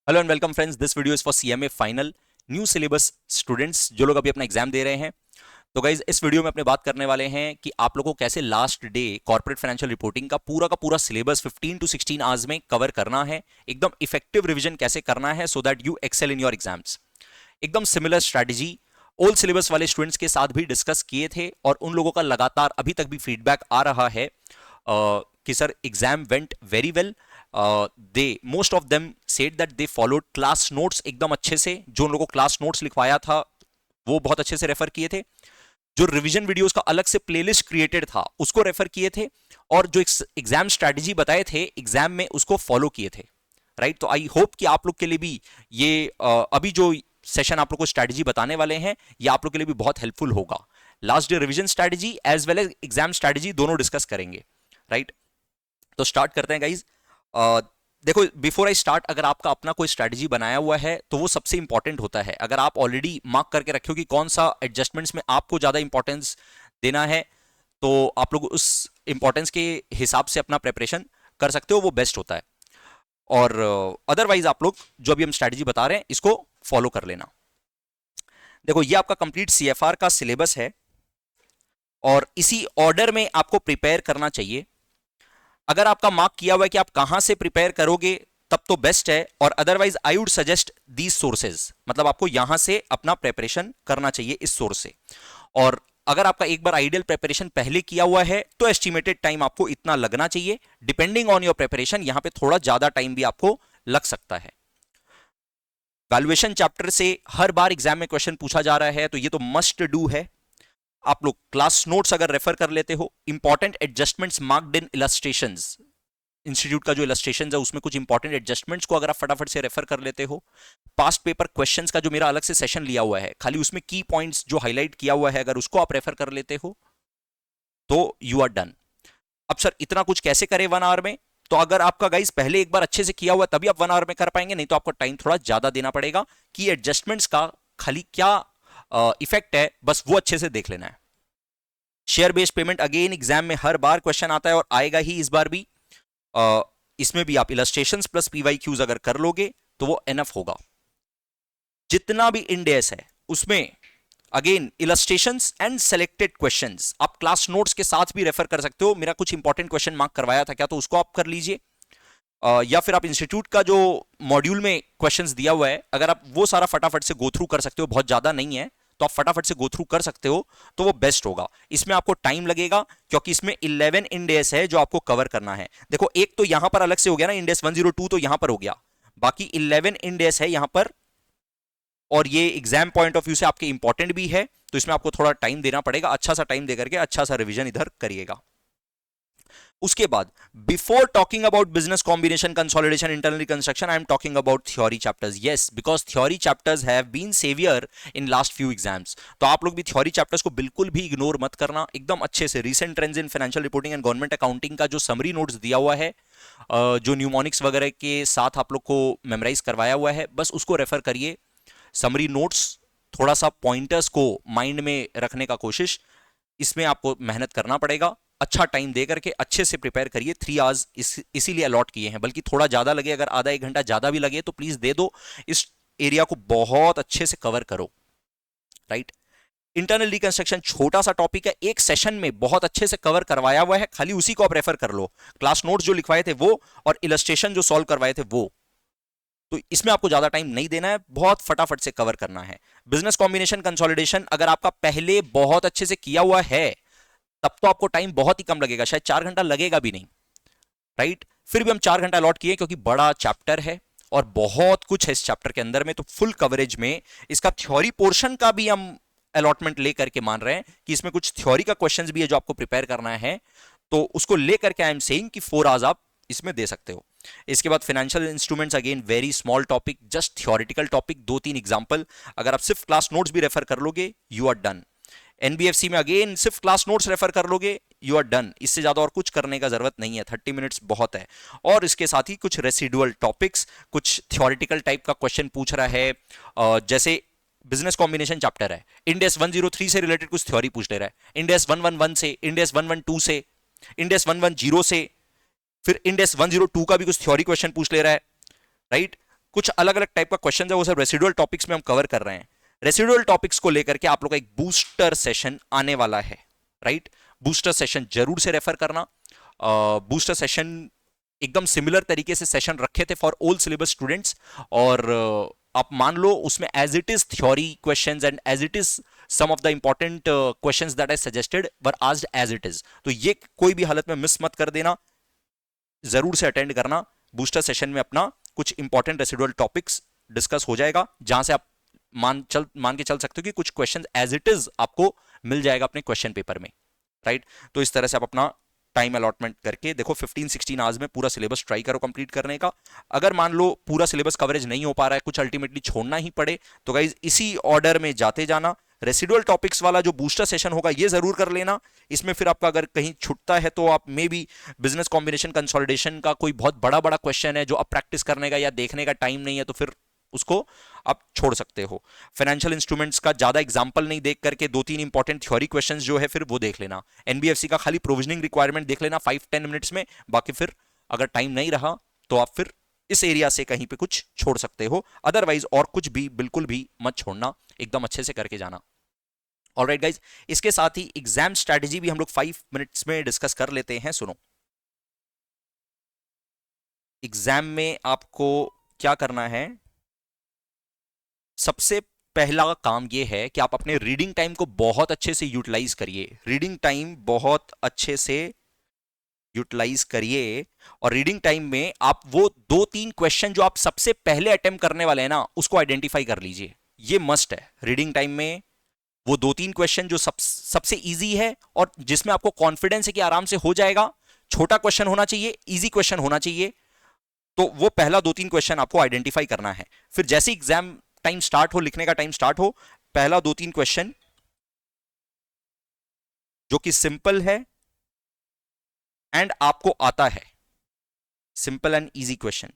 Hello and welcome friends, this video is for CMA final new syllabus students जो लोग अभी अपना exam दे रहे हैं। तो गाइज इस वीडियो में अपने बात करने वाले हैं कि आप लोगों को कैसे last day corporate financial reporting का पूरा सिलेबस 15 टू 16 आवर्स में कवर करना है। एकदम इफेक्टिव रिवीजन कैसे करना है so that you excel in your exams. एकदम सिमिलर स्ट्रैटेजी ओल्ड सिलेबस वाले स्टूडेंट्स के साथ भी डिस्कस किए थे और उन लोगों का लगातार अभी तक भी फीडबैक आ रहा है कि sir exam went very well. They most of them said that they followed class notes एकदम अच्छे से। जो उन लोगों को क्लास नोट्स लिखवाया था वो बहुत अच्छे से रेफर किए थे। जो रिवीजन वीडियोस का अलग से प्लेलिस्ट क्रिएटेड था उसको रेफर किए थे और जो एग्जाम स्ट्रैटेजी बताए थे एग्जाम में उसको फॉलो किए थे। राइट, तो आई होप कि आप लोग के लिए भी ये अभी जो सेशन आप लोग को स्ट्रैटेजी बताने वाले हैं ये आप लोग के लिए भी बहुत हेल्पफुल होगा। Last day revision strategy as well as exam strategy दोनों डिस्कस करेंगे। राइट, तो स्टार्ट करते हैं गाइज। देखो, बिफोर आई स्टार्ट, अगर आपका अपना कोई स्ट्रैटेजी बनाया हुआ है तो वो सबसे इंपॉर्टेंट होता है। अगर आप ऑलरेडी मार्क करके रखे हो कि कौन सा एडजस्टमेंट्स में आपको ज्यादा इंपॉर्टेंस देना है तो आप लोग उस इंपॉर्टेंस के हिसाब से अपना प्रेपरेशन कर सकते हो, वो बेस्ट होता है। और अदरवाइज आप लोग जो अभी हम स्ट्रैटेजी बता रहे हैं इसको फॉलो कर लेना। देखो, ये आपका कंप्लीट सीएफआर का सिलेबस है और इसी ऑर्डर में आपको प्रिपेयर करना चाहिए। अगर आपका मार्क किया हुआ है कि आप कहां से प्रिपेयर करोगे तब तो बेस्ट है, और otherwise I would suggest these sources, मतलब आपको यहां से अपना प्रिपरेशन करना चाहिए इस सोर्स से। और अगर आपका एक बार आइडियल प्रिपरेशन पहले किया हुआ है तो एस्टिमेटेड टाइम आपको इतना लगना चाहिए। डिपेंडिंग ऑन योर प्रिपरेशन यहां पे थोड़ा ज्यादा टाइम भी आपको लग सकता है। वैल्यूएशन चैप्टर से हर बार एग्जाम में क्वेश्चन पूछा जा रहा है तो ये तो मस्ट डू है। आप लोग क्लास नोट्स अगर रेफर कर लेते हो, important adjustments marked in illustrations, institute का जो इलस्ट्रेशन है उसमें कुछ इंपॉर्टेंट एडजस्टमेंट्स को अगर आप फटाफट से रेफर कर लेते हो। पास्ट पेपर क्वेश्चंस का जो मेरा अलग से सेशन लिया हुआ है, खाली उसमें की पॉइंट्स जो हाईलाइट किया हुआ है अगर उसको आप रेफर कर लेते हो तो यू आर डन। अब सर इतना कुछ कैसे करें 1 आवर में? तो अगर आपका गाइस पहले एक बार अच्छे से किया हुआ तभी आप 1 आवर में कर पाएंगे, नहीं तो आपको टाइम थोड़ा ज्यादा देना पड़ेगा। कि एडजस्टमेंट्स का खाली क्या इफेक्ट है बस वो अच्छे से देख लेना है। Share based payment again exam में हर बार क्वेश्चन आता है और आएगा ही इस बार भी। इसमें भी आप इलस्ट्रेशंस प्लस पीवाई क्यूज अगर कर लोगे तो वो एनफ होगा। जितना भी इंडेस है उसमें again illustrations and selected questions आप क्लास नोट्स के साथ भी रेफर कर सकते हो। मेरा कुछ इंपॉर्टेंट क्वेश्चन मार्क करवाया था क्या, तो उसको आप कर लीजिए। या फिर आप इंस्टीट्यूट का जो मॉड्यूल में क्वेश्चंस दिया हुआ है अगर आप वो सारा फटाफट से गो थ्रू कर सकते हो, बहुत ज्यादा नहीं है तो आप फटाफट से गो थ्रू कर सकते हो तो वो बेस्ट होगा। इसमें आपको टाइम लगेगा क्योंकि इसमें 11 इंडेस है जो आपको कवर करना है। देखो, एक तो यहां पर अलग से हो गया ना, इंडेस 102 तो यहां पर हो गया, बाकी 11 इंडेस है यहां पर। और ये एग्जाम पॉइंट ऑफ व्यू से आपके इंपॉर्टेंट भी है तो इसमें आपको थोड़ा टाइम देना पड़ेगा। अच्छा सा टाइम देकर के अच्छा सा रिवीजन इधर करिएगा। उसके बाद before talking about business combination consolidation internal reconstruction I am talking about theory chapters. Yes, because theory chapters have been saviour in last few exams. तो आप लोग भी थ्योरी चैप्टर्स को बिल्कुल भी इग्नोर मत करना। एकदम अच्छे से recent trends in financial reporting and government accounting का जो समरी नोट्स दिया हुआ है, जो न्यूमोनिक्स वगैरह के साथ आप लोग को मेमोराइज करवाया हुआ है, बस उसको रेफर करिए। समरी नोट्स, थोड़ा सा पॉइंटर्स को माइंड में रखने का कोशिश, इसमें आपको मेहनत करना पड़ेगा। अच्छा टाइम दे करके अच्छे से प्रिपेयर करिए। 3 आवर्स इसीलिए अलॉट किए हैं, बल्कि थोड़ा ज्यादा लगे, अगर आधा एक घंटा ज्यादा भी लगे तो प्लीज दे दो। इस एरिया को बहुत अच्छे से कवर करो। राइट, इंटरनल रिकंस्ट्रक्शन छोटा सा टॉपिक है, एक सेशन में बहुत अच्छे से कवर करवाया हुआ है, खाली उसी को आप रेफर कर लो। क्लास नोट्स जो लिखवाए थे वो और इलस्ट्रेशन जो सॉल्व करवाए थे वो, तो इसमें आपको ज्यादा टाइम नहीं देना है, बहुत फटाफट से कवर करना है। बिजनेस कॉम्बिनेशन कंसोलिडेशन अगर आपका पहले बहुत अच्छे से किया हुआ है तब तो आपको टाइम बहुत ही कम लगेगा, शायद 4 घंटा लगेगा भी नहीं। राइट, फिर भी हम 4 घंटा अलॉट किए क्योंकि बड़ा चैप्टर है और बहुत कुछ है इस चैप्टर के अंदर में, तो फुल कवरेज में इसका थ्योरी पोर्शन का भी हम अलॉटमेंट लेकर के मान रहे हैं कि इसमें कुछ थ्योरी का क्वेश्चंस भी है जो आपको प्रिपेयर करना है, तो उसको लेकर के आई एम सेइंग कि 4 आवर्स आप इसमें दे सकते हो। इसके बाद financial instruments again very small topic, just theoretical topic, 2-3 example, अगर आप सिर्फ क्लास नोट्स भी रेफर कर लोगे यू आर डन। एनबीएफसी में अगेन सिर्फ क्लास नोट्स रेफर कर लोगे यू आर डन, इससे ज्यादा और कुछ करने का जरूरत नहीं है, 30 मिनट्स बहुत है। और इसके साथ ही कुछ रेसिडुअल टॉपिक्स, कुछ थ्योरेटिकल टाइप का क्वेश्चन पूछ रहा है, जैसे बिजनेस कॉम्बिनेशन चैप्टर है, इंडेस 103 से रिलेटेड कुछ थ्योरी पूछ ले रहा है, इंडेस 111 से, इंडेस 112 से, इंडेस 110 से, फिर इंडेस 102 का भी कुछ थ्योरी क्वेश्चन पूछ ले रहा है। राइट, कुछ अलग अलग टाइप का क्वेश्चन है, वो सब रेसिडुअल टॉपिक्स में हम कवर कर रहे हैं। रेसिडुअल टॉपिक्स को लेकर के आप लोग का एक बूस्टर सेशन आने वाला है, राइट। बूस्टर सेशन जरूर से रेफर करना। बूस्टर सेशन एकदम सिमिलर तरीके से सेशन रखे थे फॉर ऑल सिलेबस स्टूडेंट्स, और आप मान लो उसमें as it is theory questions and as it is some of the important questions that I suggested were asked as it is. तो ये कोई भी हालत में मिस मत कर देना, जरूर से अटेंड करना। बूस्टर सेशन में अपना कुछ इंपॉर्टेंट रेसिडुअल टॉपिक्स डिस्कस हो जाएगा, जहां से आप मान के चल सकते हो कि कुछ क्वेश्चन एज इट इज आपको मिल जाएगा अपने क्वेश्चन पेपर में, राइट। तो इस तरह से आप अपना टाइम अलॉटमेंट करके देखो 15-16 आवर्स में पूरा सिलेबस ट्राई करो कंप्लीट करने का। अगर मान लो पूरा सिलेबस कवरेज नहीं हो पा रहा है, कुछ अल्टीमेटली छोड़ना ही पड़े, तो गाइज इसी ऑर्डर में जाते जाना। रेसिडुअल टॉपिक्स वाला जो बूस्टर सेशन होगा ये जरूर कर लेना। इसमें फिर आपका अगर कहीं छूटता है तो आप may be business combination consolidation का कोई बहुत बड़ा बड़ा क्वेश्चन है जो अब प्रैक्टिस करने का या देखने का टाइम नहीं है, तो फिर उसको आप छोड़ सकते हो। फाइनेंशियल इंस्ट्रूमेंट्स का ज्यादा एग्जांपल नहीं देख करके 2-3 इंपॉर्टेंट थ्योरी क्वेश्चंस जो है फिर वो देख लेना। एनबीएफसी का खाली प्रोविजनिंग रिक्वायरमेंट देख लेना 5-10 मिनट्स में, बाकी फिर अगर टाइम नहीं रहा तो आप फिर इस एरिया से कहीं पे कुछ छोड़ सकते हो। अदरवाइज और कुछ भी बिल्कुल भी मत छोड़ना, एकदम अच्छे से करके जाना। ऑलराइट गाइज, इसके साथ ही एग्जाम स्ट्रेटेजी भी हम लोग 5 मिनट्स में डिस्कस कर लेते हैं। सुनो, एग्जाम में आपको क्या करना है, सबसे पहला काम यह है कि आप अपने रीडिंग टाइम को बहुत अच्छे से यूटिलाइज करिए। रीडिंग टाइम बहुत अच्छे से यूटिलाइज करिए, और रीडिंग टाइम में आप वो 2-3 क्वेश्चन जो आप सबसे पहले अटेम्प्ट करने वाले हैं ना, उसको आइडेंटिफाई कर लीजिए। ये मस्ट है रीडिंग टाइम में। वो 2-3 क्वेश्चन जो सबसे इजी है और जिसमें आपको कॉन्फिडेंस है कि आराम से हो जाएगा, छोटा क्वेश्चन होना चाहिए, इजी क्वेश्चन होना चाहिए, तो वो पहला 2-3 क्वेश्चन आपको आइडेंटिफाई करना है। फिर जैसे एग्जाम टाइम स्टार्ट हो, लिखने का टाइम स्टार्ट हो, पहला 2-3 क्वेश्चन जो कि सिंपल है एंड आपको आता है, simple and easy question,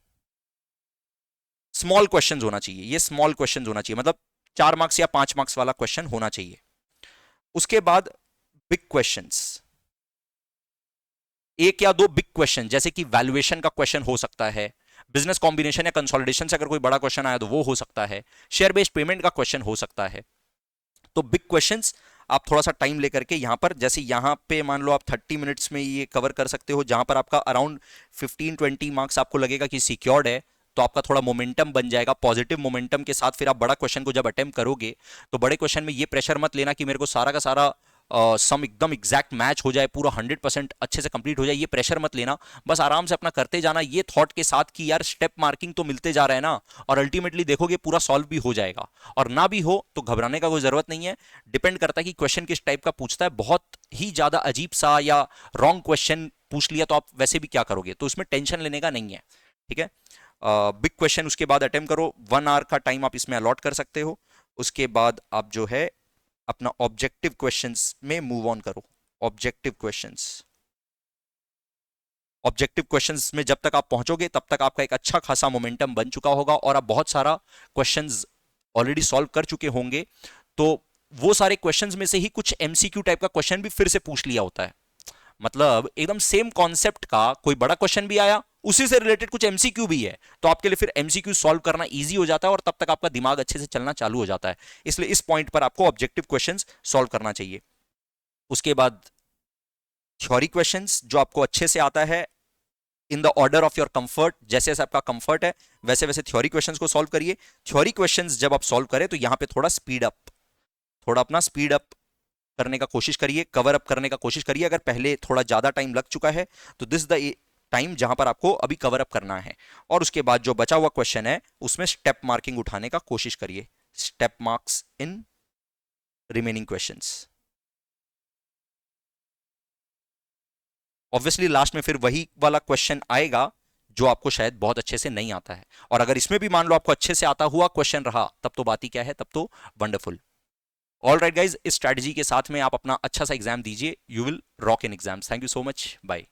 small question होना चाहिए। ये स्मॉल क्वेश्चन होना चाहिए, मतलब 4 मार्क्स या 5 मार्क्स वाला क्वेश्चन होना चाहिए। उसके बाद बिग क्वेश्चंस, 1 या 2 बिग क्वेश्चन, जैसे कि वैल्यूएशन का क्वेश्चन हो सकता है, बिजनेस कॉम्बिनेशन या कंसोलिडेशन से अगर कोई बड़ा क्वेश्चन आया तो वो हो सकता है, शेयर बेस्ड पेमेंट का क्वेश्चन हो सकता है। तो बिग क्वेश्चंस आप थोड़ा सा टाइम लेकर के यहां पर, जैसे यहां पे मान लो आप 30 मिनट्स में ये कवर कर सकते हो, जहां पर आपका अराउंड 15-20 मार्क्स आपको लगेगा कि सिक्योर्ड है, तो आपका थोड़ा मोमेंटम बन जाएगा। पॉजिटिव मोमेंटम के साथ फिर आप बड़ा क्वेश्चन को जब अटेम्प्ट करोगे, तो बड़े क्वेश्चन में ये प्रेशर मत लेना कि मेरे को सारा का सारा सम एकदम एग्जैक्ट मैच हो जाए, पूरा 100% अच्छे से कंप्लीट हो जाए, ये प्रेशर मत लेना। बस आराम से अपना करते जाना, ये थॉट के साथ कि यार स्टेप मार्किंग तो मिलते जा रहा है ना, और अल्टीमेटली देखोगे पूरा सॉल्व भी हो जाएगा। और ना भी हो तो घबराने का कोई जरूरत नहीं है, डिपेंड करता है कि क्वेश्चन किस टाइप का पूछता है। बहुत ही ज्यादा अजीब सा या रॉन्ग क्वेश्चन पूछ लिया तो आप वैसे भी क्या करोगे, तो उसमें टेंशन लेने का नहीं है, ठीक है। बिग क्वेश्चन उसके बाद अटेम्प्ट करो, 1 आवर का टाइम आप इसमें अलॉट कर सकते हो। उसके बाद आप जो है अपना ऑब्जेक्टिव क्वेश्चंस में मूव ऑन करो। ऑब्जेक्टिव क्वेश्चंस में जब तक आप पहुंचोगे तब तक आपका एक अच्छा खासा मोमेंटम बन चुका होगा और आप बहुत सारा क्वेश्चंस ऑलरेडी सॉल्व कर चुके होंगे। तो वो सारे क्वेश्चंस में से ही कुछ एमसीक्यू टाइप का क्वेश्चन भी फिर से पूछ लिया होता है, मतलब एकदम सेम कॉन्सेप्ट का कोई बड़ा क्वेश्चन भी आया, उसी से रिलेटेड कुछ एमसीक्यू भी है, तो आपके लिए फिर एमसीक्यू सॉल्व करना इजी हो जाता है और तब तक आपका दिमाग अच्छे से चलना चालू हो जाता है। इसलिए इस पॉइंट पर आपको ऑब्जेक्टिव क्वेश्चंस सॉल्व करना चाहिए। उसके बाद थ्योरी क्वेश्चंस जो आपको अच्छे से आता है, in the order of your comfort, जैसे जैसे आपका कंफर्ट है वैसे वैसे थ्योरी क्वेश्चंस को सॉल्व करिए। थ्योरी क्वेश्चंस जब आप सॉल्व करें तो यहां पे थोड़ा अपना स्पीड अप करने का कोशिश करिए, कवर अप करने का कोशिश करिए। अगर पहले थोड़ा ज्यादा टाइम लग चुका है तो दिस द टाइम जहां पर आपको अभी कवर अप करना है। और उसके बाद जो बचा हुआ क्वेश्चन है उसमें स्टेप मार्किंग उठाने का कोशिश करिए, step marks in remaining questions. Obviously last में फिर वही वाला क्वेश्चन आएगा जो आपको शायद बहुत अच्छे से नहीं आता है, और अगर इसमें भी मान लो आपको अच्छे से आता हुआ क्वेश्चन रहा तब तो बात ही क्या है, तब तो वंडरफुल। ऑल राइट गाइज, इस स्ट्रैटेजी के साथ में आप अपना अच्छा सा एग्जाम दीजिए, you will rock in exams. Thank you so much, bye.